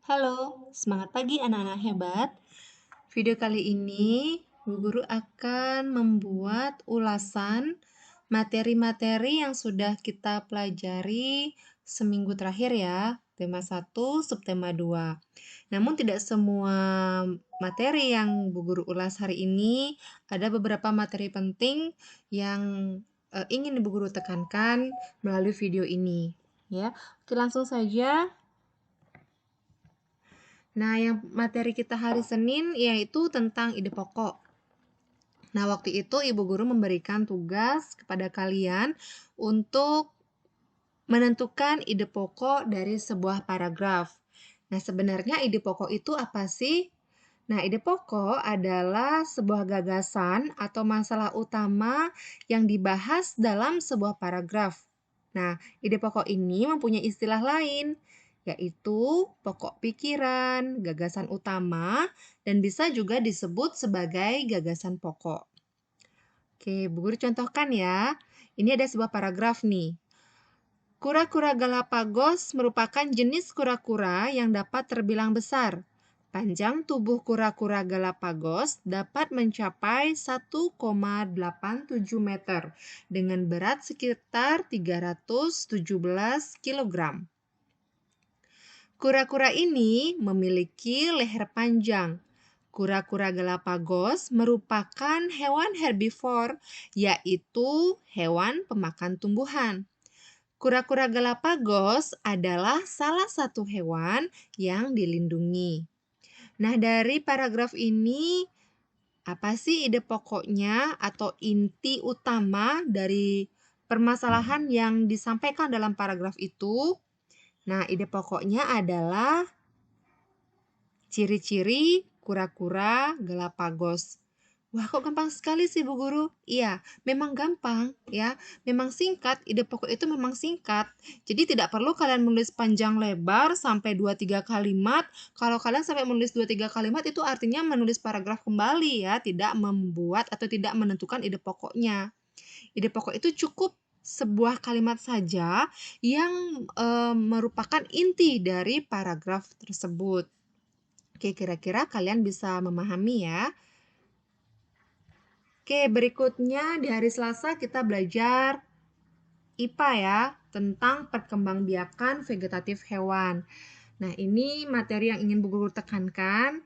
Halo, semangat pagi anak-anak hebat. Video kali ini, Bu Guru akan membuat ulasan materi-materi yang sudah kita pelajari seminggu terakhir ya, tema 1, subtema 2. Namun tidak semua materi yang Bu Guru ulas hari ini, ada beberapa materi penting yang ingin Bu Guru tekankan melalui video ini. Ya, oke langsung saja. Nah, yang materi kita hari Senin yaitu tentang ide pokok. Nah, waktu itu Ibu Guru memberikan tugas kepada kalian untuk menentukan ide pokok dari sebuah paragraf. Nah, sebenarnya ide pokok itu apa sih? Nah, ide pokok adalah sebuah gagasan atau masalah utama yang dibahas dalam sebuah paragraf. Nah, ide pokok ini mempunyai istilah lain, yaitu pokok pikiran, gagasan utama, dan bisa juga disebut sebagai gagasan pokok. Oke, Bu Guru contohkan ya. Ini ada sebuah paragraf nih. Kura-kura Galapagos merupakan jenis kura-kura yang dapat terbilang besar. Panjang tubuh kura-kura Galapagos dapat mencapai 1,87 meter dengan berat sekitar 317 kg. Kura-kura ini memiliki leher panjang. Kura-kura Galapagos merupakan hewan herbivor, yaitu hewan pemakan tumbuhan. Kura-kura Galapagos adalah salah satu hewan yang dilindungi. Nah, dari paragraf ini, apa sih ide pokoknya atau inti utama dari permasalahan yang disampaikan dalam paragraf itu? Nah, ide pokoknya adalah ciri-ciri kura-kura Galapagos. Wah, kok gampang sekali sih Bu Guru? Iya, memang gampang ya. Memang singkat, ide pokok itu memang singkat. Jadi tidak perlu kalian menulis panjang lebar sampai 2-3 kalimat. Kalau kalian sampai menulis 2-3 kalimat itu artinya menulis paragraf kembali ya, tidak membuat atau tidak menentukan ide pokoknya. Ide pokok itu cukup sebuah kalimat saja yang merupakan inti dari paragraf tersebut. Oke, kira-kira kalian bisa memahami ya. Oke, berikutnya di hari Selasa kita belajar IPA ya, tentang perkembangbiakan vegetatif hewan. Nah, ini materi yang ingin Bu Guru tekankan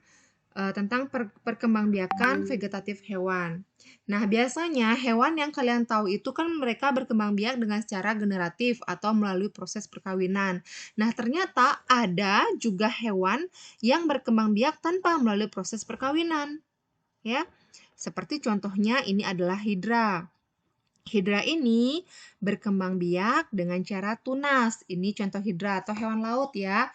tentang perkembangbiakan vegetatif hewan. Nah, biasanya hewan yang kalian tahu itu kan mereka berkembang biak dengan secara generatif atau melalui proses perkawinan. Nah, ternyata ada juga hewan yang berkembang biak tanpa melalui proses perkawinan. Ya, seperti contohnya ini adalah hidra. Hidra ini berkembang biak dengan cara tunas. Ini contoh hidra atau hewan laut ya.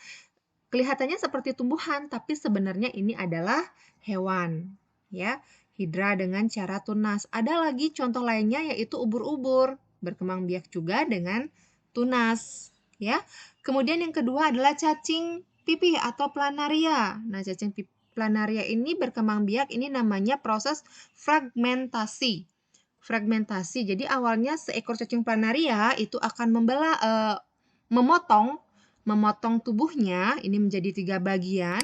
Kelihatannya seperti tumbuhan, tapi sebenarnya ini adalah hewan. Ya, hidra dengan cara tunas. Ada lagi contoh lainnya yaitu ubur-ubur, berkembang biak juga dengan tunas. Ya, kemudian yang kedua adalah cacing pipih atau planaria. Nah, cacing planaria ini berkembang biak, ini namanya proses fragmentasi. Fragmentasi. Jadi awalnya seekor cacing planaria itu akan memotong tubuhnya ini menjadi 3 bagian.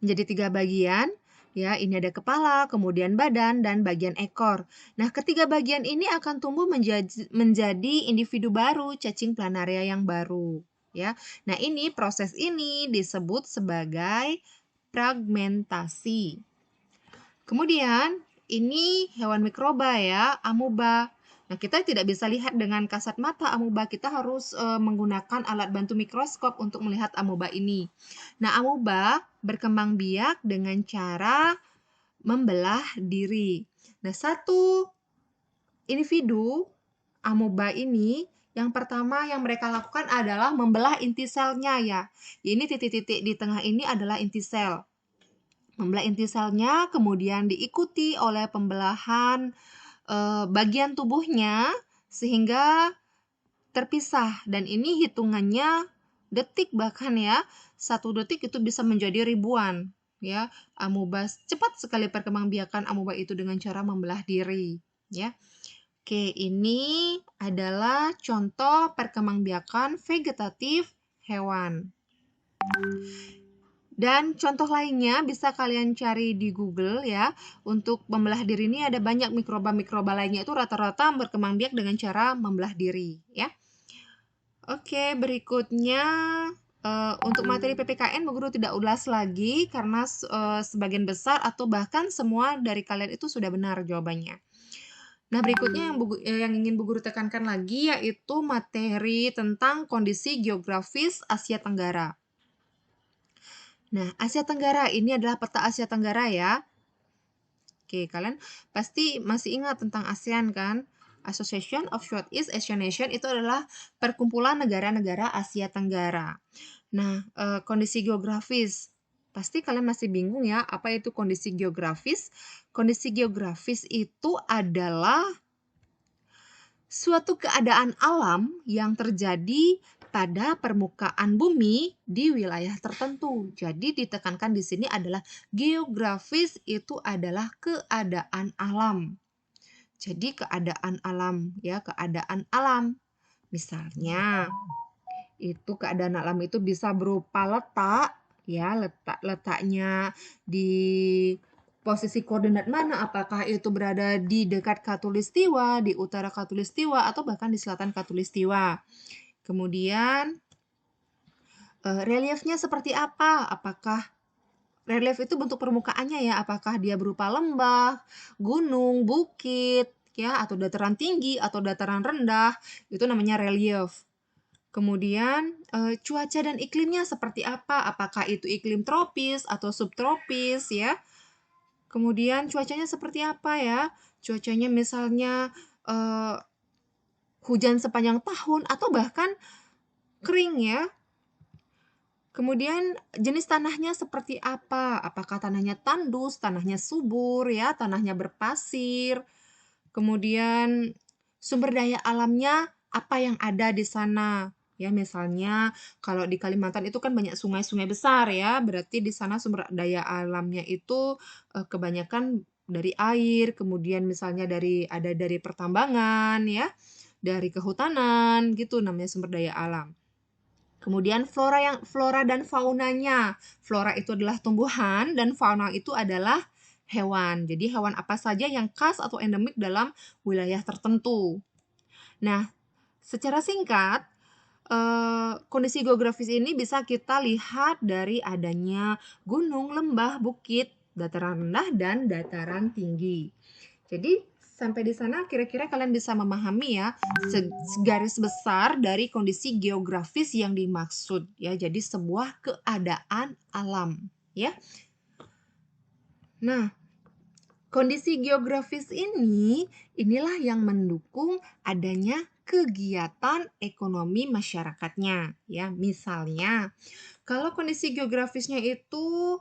Menjadi 3 bagian. Ya, ini ada kepala, kemudian badan, dan bagian ekor. Nah, ketiga bagian ini akan tumbuh menjadi individu baru, cacing planaria yang baru. Ya, nah proses ini disebut sebagai fragmentasi. Kemudian ini hewan mikroba ya, amoeba. Nah, kita tidak bisa lihat dengan kasat mata amoeba, kita harus menggunakan alat bantu mikroskop untuk melihat amoeba ini. Nah, amoeba berkembang biak dengan cara membelah diri. Nah, satu individu amoeba ini yang pertama yang mereka lakukan adalah membelah inti selnya ya. Ini titik-titik di tengah ini adalah inti sel. Membelah inti selnya kemudian diikuti oleh pembelahan bagian tubuhnya sehingga terpisah, dan ini hitungannya detik bahkan ya. 1 detik itu bisa menjadi ribuan ya. Amoeba cepat sekali perkembangbiakan amoeba itu dengan cara membelah diri ya. Oke, ini adalah contoh perkembangbiakan vegetatif hewan. Dan contoh lainnya bisa kalian cari di Google ya. Untuk membelah diri ini ada banyak mikroba-mikroba lainnya itu rata-rata berkembang biak dengan cara membelah diri ya. Oke, berikutnya untuk materi PPKN Bu Guru tidak ulas lagi karena sebagian besar atau bahkan semua dari kalian itu sudah benar jawabannya. Nah, berikutnya yang ingin Bu Guru tekankan lagi yaitu materi tentang kondisi geografis Asia Tenggara. Nah, Asia Tenggara ini adalah peta Asia Tenggara ya. Oke, kalian pasti masih ingat tentang ASEAN kan? Association of Southeast Asian Nation itu adalah perkumpulan negara-negara Asia Tenggara. Nah, kondisi geografis. Pasti kalian masih bingung ya, apa itu kondisi geografis? Kondisi geografis itu adalah suatu keadaan alam yang terjadi pada permukaan bumi di wilayah tertentu. Jadi ditekankan di sini adalah geografis itu adalah keadaan alam. Jadi keadaan alam ya, keadaan alam. Misalnya itu keadaan alam itu bisa berupa letak ya, letaknya di posisi koordinat mana, apakah itu berada di dekat Khatulistiwa, di utara Khatulistiwa, atau bahkan di selatan Khatulistiwa. Kemudian reliefnya seperti apa? Apakah relief itu bentuk permukaannya ya? Apakah dia berupa lembah, gunung, bukit, ya, atau dataran tinggi atau dataran rendah? Itu namanya relief. Kemudian cuaca dan iklimnya seperti apa? Apakah itu iklim tropis atau subtropis ya? Kemudian cuacanya seperti apa ya? Cuacanya misalnya hujan sepanjang tahun atau bahkan kering ya. Kemudian jenis tanahnya seperti apa? Apakah tanahnya tandus, tanahnya subur ya, tanahnya berpasir. Kemudian sumber daya alamnya apa yang ada di sana? Ya, misalnya kalau di Kalimantan itu kan banyak sungai-sungai besar ya, berarti di sana sumber daya alamnya itu kebanyakan dari air, kemudian misalnya dari pertambangan ya, dari kehutanan gitu namanya sumber daya alam. Kemudian flora dan faunanya. Flora itu adalah tumbuhan dan fauna itu adalah hewan. Jadi hewan apa saja yang khas atau endemik dalam wilayah tertentu. Nah, secara singkat, kondisi geografis ini bisa kita lihat dari adanya gunung, lembah, bukit, dataran rendah, dan dataran tinggi. Jadi sampai di sana kira-kira kalian bisa memahami ya segaris besar dari kondisi geografis yang dimaksud ya. Jadi sebuah keadaan alam ya. Nah, kondisi geografis inilah yang mendukung adanya kegiatan ekonomi masyarakatnya ya. Misalnya, kalau kondisi geografisnya itu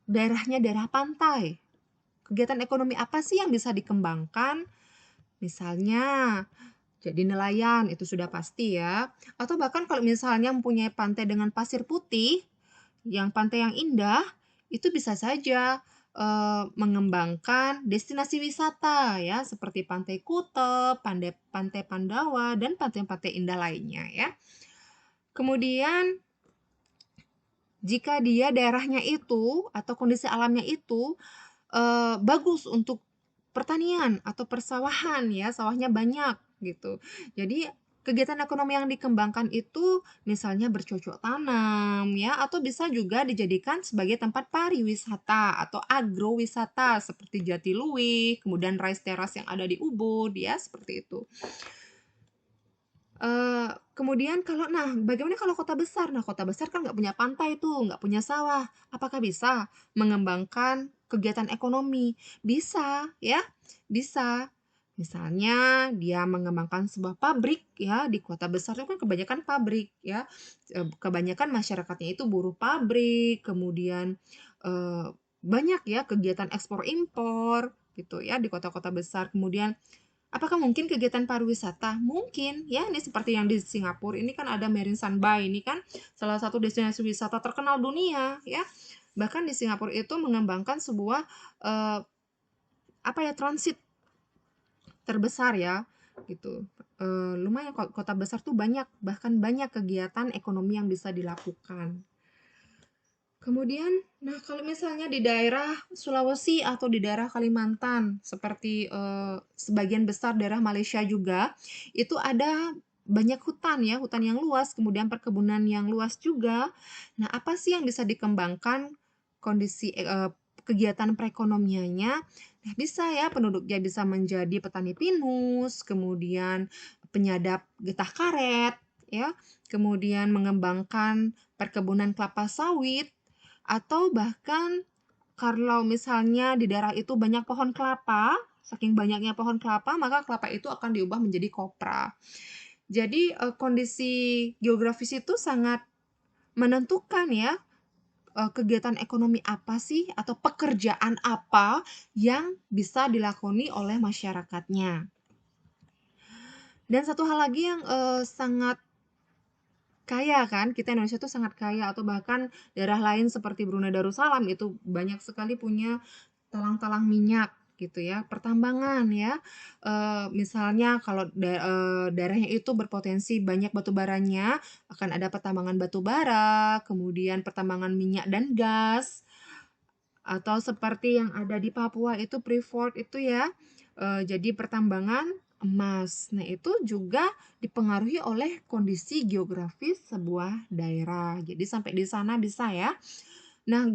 daerahnya daerah pantai, kegiatan ekonomi apa sih yang bisa dikembangkan? Misalnya jadi nelayan, itu sudah pasti ya. Atau bahkan kalau misalnya mempunyai pantai dengan pasir putih, yang pantai yang indah, itu bisa saja mengembangkan destinasi wisata ya, seperti Pantai Kuta, Pantai Pandawa, dan pantai-pantai indah lainnya ya. Kemudian jika dia daerahnya itu atau kondisi alamnya itu bagus untuk pertanian atau persawahan ya, sawahnya banyak gitu. Jadi kegiatan ekonomi yang dikembangkan itu misalnya bercocok tanam ya, atau bisa juga dijadikan sebagai tempat pariwisata atau agrowisata seperti Jatiluwih, kemudian rice terrace yang ada di Ubud ya, seperti itu. Kemudian bagaimana kalau kota besar? Nah, kota besar kan nggak punya pantai tuh, nggak punya sawah. Apakah bisa mengembangkan kegiatan ekonomi? Bisa, ya, bisa. Misalnya dia mengembangkan sebuah pabrik ya, di kota besar itu kan kebanyakan pabrik ya. Kebanyakan masyarakatnya itu buruh pabrik, kemudian banyak ya kegiatan ekspor impor gitu ya di kota-kota besar. Kemudian apakah mungkin kegiatan pariwisata? Mungkin, ya. Ini seperti yang di Singapura. Ini kan ada Marine Sunbai. Ini kan salah satu destinasi wisata terkenal dunia, ya. Bahkan di Singapura itu mengembangkan sebuah transit terbesar ya. gitu. Lumayan kota besar tuh bahkan banyak kegiatan ekonomi yang bisa dilakukan. Kemudian, nah kalau misalnya di daerah Sulawesi atau di daerah Kalimantan, seperti sebagian besar daerah Malaysia juga, itu ada banyak hutan ya, hutan yang luas, kemudian perkebunan yang luas juga. Nah, apa sih yang bisa dikembangkan kondisi kegiatan perekonomiannya? Nah, bisa ya penduduknya bisa menjadi petani pinus, kemudian penyadap getah karet, ya, kemudian mengembangkan perkebunan kelapa sawit, atau bahkan kalau misalnya di daerah itu banyak pohon kelapa, saking banyaknya pohon kelapa, maka kelapa itu akan diubah menjadi kopra. Jadi kondisi geografis itu sangat menentukan ya, kegiatan ekonomi apa sih atau pekerjaan apa yang bisa dilakoni oleh masyarakatnya. Dan satu hal lagi yang sangat kaya kan, kita Indonesia tuh sangat kaya, atau bahkan daerah lain seperti Brunei Darussalam itu banyak sekali punya talang-talang minyak gitu ya, pertambangan ya. Misalnya kalau daerahnya itu berpotensi banyak batu baranya, akan ada pertambangan batu bara, kemudian pertambangan minyak dan gas, atau seperti yang ada di Papua itu Freeport itu ya, jadi pertambangan emas. Nah, itu juga dipengaruhi oleh kondisi geografis sebuah daerah. Jadi sampai di sana bisa ya. Nah,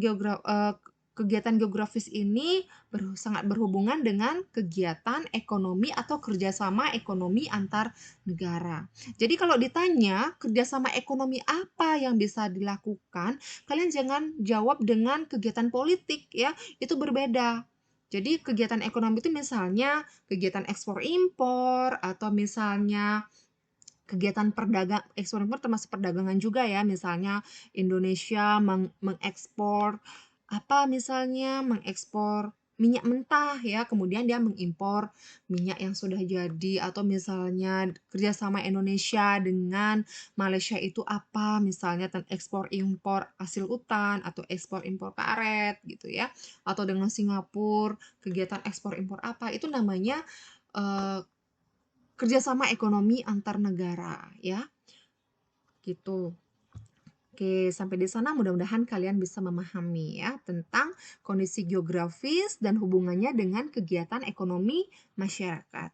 kegiatan geografis ini sangat berhubungan dengan kegiatan ekonomi atau kerjasama ekonomi antar negara. Jadi kalau ditanya kerjasama ekonomi apa yang bisa dilakukan, kalian jangan jawab dengan kegiatan politik ya, itu berbeda. Jadi kegiatan ekonomi itu misalnya kegiatan ekspor impor, atau misalnya kegiatan ekspor impor termasuk perdagangan juga ya, misalnya Indonesia mengekspor apa, misalnya mengekspor minyak mentah ya, kemudian dia mengimpor minyak yang sudah jadi, atau misalnya kerjasama Indonesia dengan Malaysia itu apa, misalnya ekspor impor hasil hutan atau ekspor impor karet gitu ya, atau dengan Singapura kegiatan ekspor impor apa, itu namanya eh, kerjasama ekonomi antar negara ya, gitu. Oke, sampai di sana mudah-mudahan kalian bisa memahami ya tentang kondisi geografis dan hubungannya dengan kegiatan ekonomi masyarakat.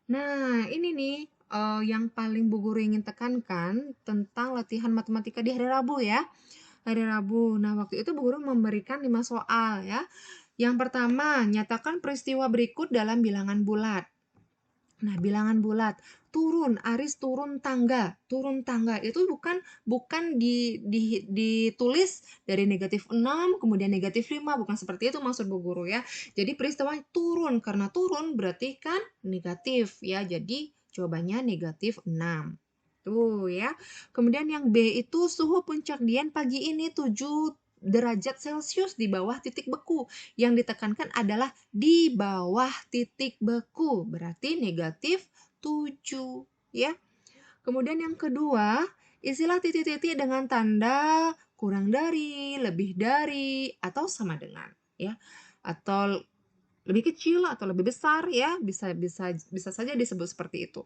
Nah, ini nih yang paling Bu Guru ingin tekankan tentang latihan matematika di hari Rabu ya. Hari Rabu. Nah, waktu itu Bu Guru memberikan 5 soal ya. Yang pertama, nyatakan peristiwa berikut dalam bilangan bulat. Nah, bilangan bulat, turun, Aris turun tangga. Turun tangga itu bukan ditulis dari -6 kemudian -5, bukan seperti itu maksud Bu Guru ya. Jadi peristiwa turun, karena turun berarti kan negatif ya. Jadi jawabannya -6. Tuh ya. Kemudian yang B itu suhu puncak Dian pagi ini 7 derajat Celcius di bawah titik beku. Yang ditekankan adalah di bawah titik beku, berarti -7 ya. Kemudian yang kedua, isilah titik-titik dengan tanda kurang dari, lebih dari, atau sama dengan ya. Atau lebih kecil atau lebih besar ya, bisa saja disebut seperti itu.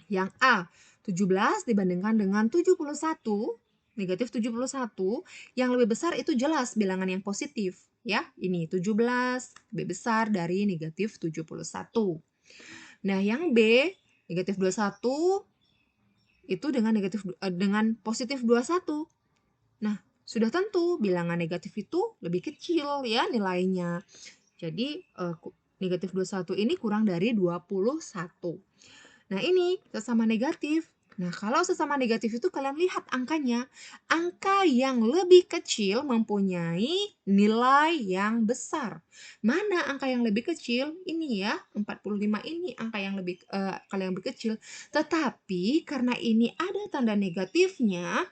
Yang A, 17 dibandingkan dengan 71, -71, yang lebih besar itu jelas bilangan yang positif ya. Ini 17 lebih besar dari -71. Nah, yang B, -21 itu dengan positif 21. Nah, sudah tentu bilangan negatif itu lebih kecil ya nilainya. Jadi -21 ini kurang dari 21. Nah, ini sesama negatif. Nah, kalau sesama negatif itu kalian lihat angkanya. Angka yang lebih kecil mempunyai nilai yang besar. Mana angka yang lebih kecil? Ini ya, 45 ini angka yang lebih kecil. Tetapi karena ini ada tanda negatifnya,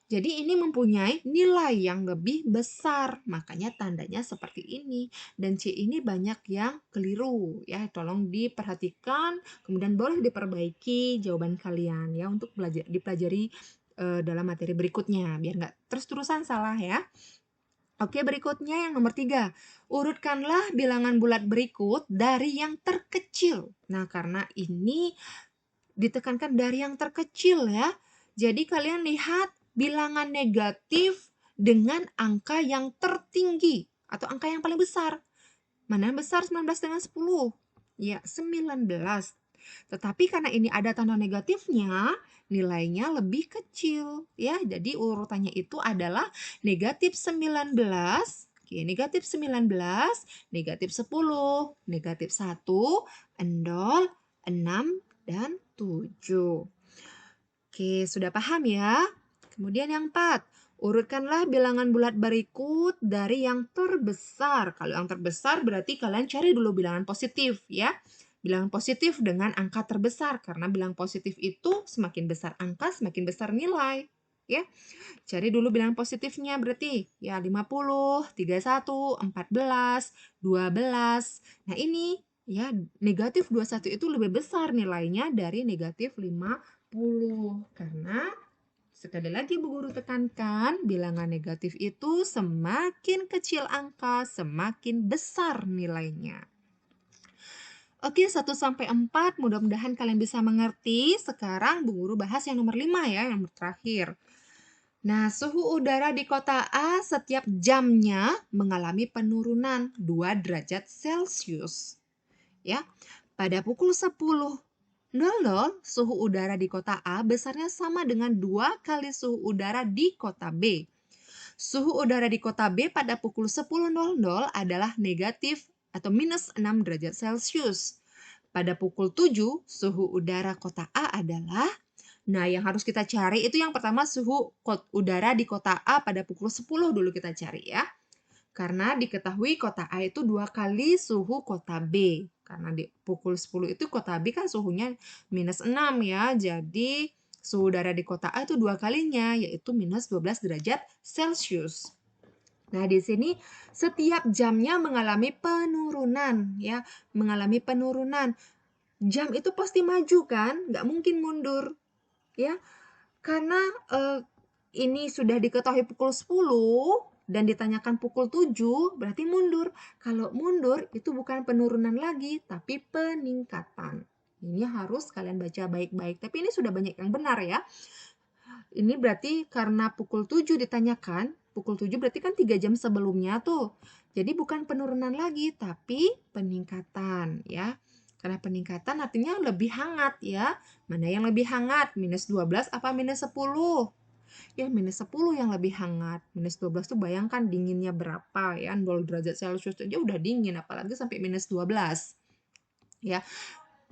jadi ini mempunyai nilai yang lebih besar, makanya tandanya seperti ini. Dan C ini banyak yang keliru ya, tolong diperhatikan, kemudian boleh diperbaiki jawaban kalian ya untuk dipelajari dalam materi berikutnya, biar nggak terus-terusan salah ya. Oke, berikutnya yang nomor 3. Urutkanlah bilangan bulat berikut dari yang terkecil. Nah, karena ini ditekankan dari yang terkecil ya. Jadi kalian lihat bilangan negatif dengan angka yang tertinggi atau angka yang paling besar. Mana yang besar 19 dengan 10? Ya, 19. Tetapi karena ini ada tanda negatifnya, nilainya lebih kecil ya. Jadi urutannya itu adalah negatif 19, oke, negatif 19, negatif 10, negatif 1, 0, 6, dan 7. Oke, sudah paham ya? Kemudian yang 4, urutkanlah bilangan bulat berikut dari yang terbesar. Kalau yang terbesar berarti kalian cari dulu bilangan positif ya. Bilangan positif dengan angka terbesar karena bilangan positif itu semakin besar angka semakin besar nilai ya. Cari dulu bilangan positifnya berarti ya 50, 31, 14, 12. Nah, ini ya negatif 21 itu lebih besar nilainya dari negatif 50 karena sekali lagi Bu Guru tekankan, bilangan negatif itu semakin kecil angka, semakin besar nilainya. Oke, 1 sampai 4 mudah-mudahan kalian bisa mengerti. Sekarang Bu Guru bahas yang nomor 5 ya, yang terakhir. Nah, suhu udara di kota A setiap jamnya mengalami penurunan 2 derajat Celcius. Ya, pada pukul 10.00 suhu udara di kota A besarnya sama dengan 2 kali suhu udara di kota B. Suhu udara di kota B pada pukul 10.00 adalah negatif atau minus 6 derajat Celcius. Pada pukul 7, suhu udara kota A adalah, nah yang harus kita cari itu yang pertama suhu udara di kota A pada pukul 10 dulu kita cari ya. Karena diketahui kota A itu 2 kali suhu kota B. Karena di pukul 10 itu kota B kan suhunya minus 6 ya. Jadi suhu udara di kota A itu 2 kalinya, yaitu minus 12 derajat Celcius. Nah, di sini setiap jamnya mengalami penurunan ya, mengalami penurunan. Jam itu pasti maju kan, nggak mungkin mundur ya. Karena ini sudah diketahui pukul 10 dan ditanyakan pukul 7, berarti mundur. Kalau mundur itu bukan penurunan lagi, tapi peningkatan. Ini harus kalian baca baik-baik. Tapi ini sudah banyak yang benar ya. Ini berarti karena pukul 7 ditanyakan, pukul 7 berarti kan 3 jam sebelumnya tuh. Jadi bukan penurunan lagi, tapi peningkatan ya. Karena peningkatan artinya lebih hangat ya. Mana yang lebih hangat? Minus 12 apa minus 10? Ya, minus 10 yang lebih hangat. Minus 12 tuh bayangkan dinginnya berapa ya. 0 derajat Celcius aja udah dingin, apalagi sampai minus 12. Ya,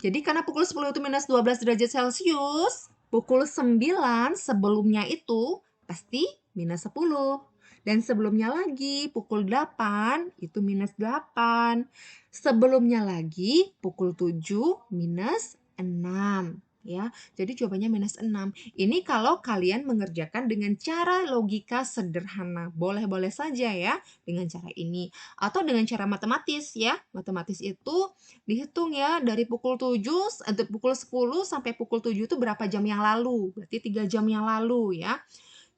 jadi karena pukul 10 itu minus 12 derajat Celcius, pukul 9 sebelumnya itu pasti minus 10. Dan sebelumnya lagi pukul 8 itu minus 8. Sebelumnya lagi pukul 7 minus 6. Ya, jadi jawabannya minus 6. Ini kalau kalian mengerjakan dengan cara logika sederhana. Boleh-boleh saja ya dengan cara ini. Atau dengan cara matematis ya. Matematis itu dihitung ya dari pukul 7 atau pukul 10 sampai pukul 7 itu berapa jam yang lalu. Berarti 3 jam yang lalu ya.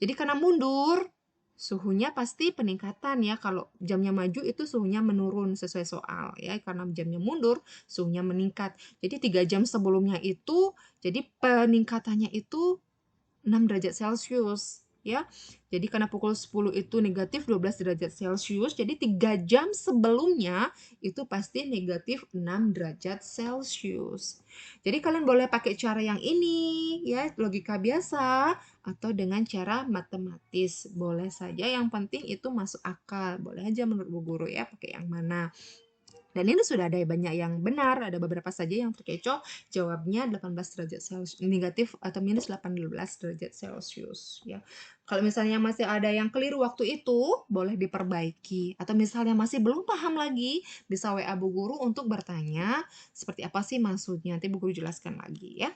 Jadi karena mundur, suhunya pasti peningkatan ya. Kalau jamnya maju itu suhunya menurun sesuai soal ya. Karena jamnya mundur, suhunya meningkat. Jadi 3 jam sebelumnya itu, jadi peningkatannya itu 6 derajat Celcius ya. Jadi karena pukul 10 itu negatif 12 derajat Celcius, jadi 3 jam sebelumnya itu pasti negatif 6 derajat Celcius. Jadi kalian boleh pakai cara yang ini ya, logika biasa atau dengan cara matematis. Boleh saja, yang penting itu masuk akal. Boleh aja menurut Bu Guru ya pakai yang mana. Dan ini sudah ada banyak yang benar, ada beberapa saja yang terkecoh. Jawabnya 18 derajat Celcius, negatif atau minus 18 derajat Celcius. Ya. Kalau misalnya masih ada yang keliru waktu itu, boleh diperbaiki. Atau misalnya masih belum paham lagi, bisa WA Bu Guru untuk bertanya seperti apa sih maksudnya. Nanti Bu Guru jelaskan lagi ya.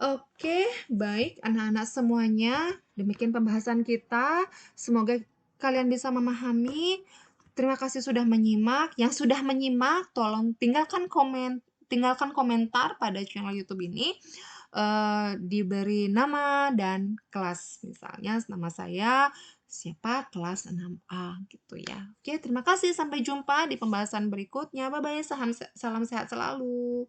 Oke, baik anak-anak semuanya. Demikian pembahasan kita. Semoga kalian bisa memahami. Terima kasih sudah menyimak. Yang sudah menyimak, tolong tinggalkan komentar pada channel YouTube ini. Diberi nama dan kelas. Misalnya nama saya siapa kelas 6A gitu ya. Oke, terima kasih, sampai jumpa di pembahasan berikutnya. Bye-bye, salam sehat selalu.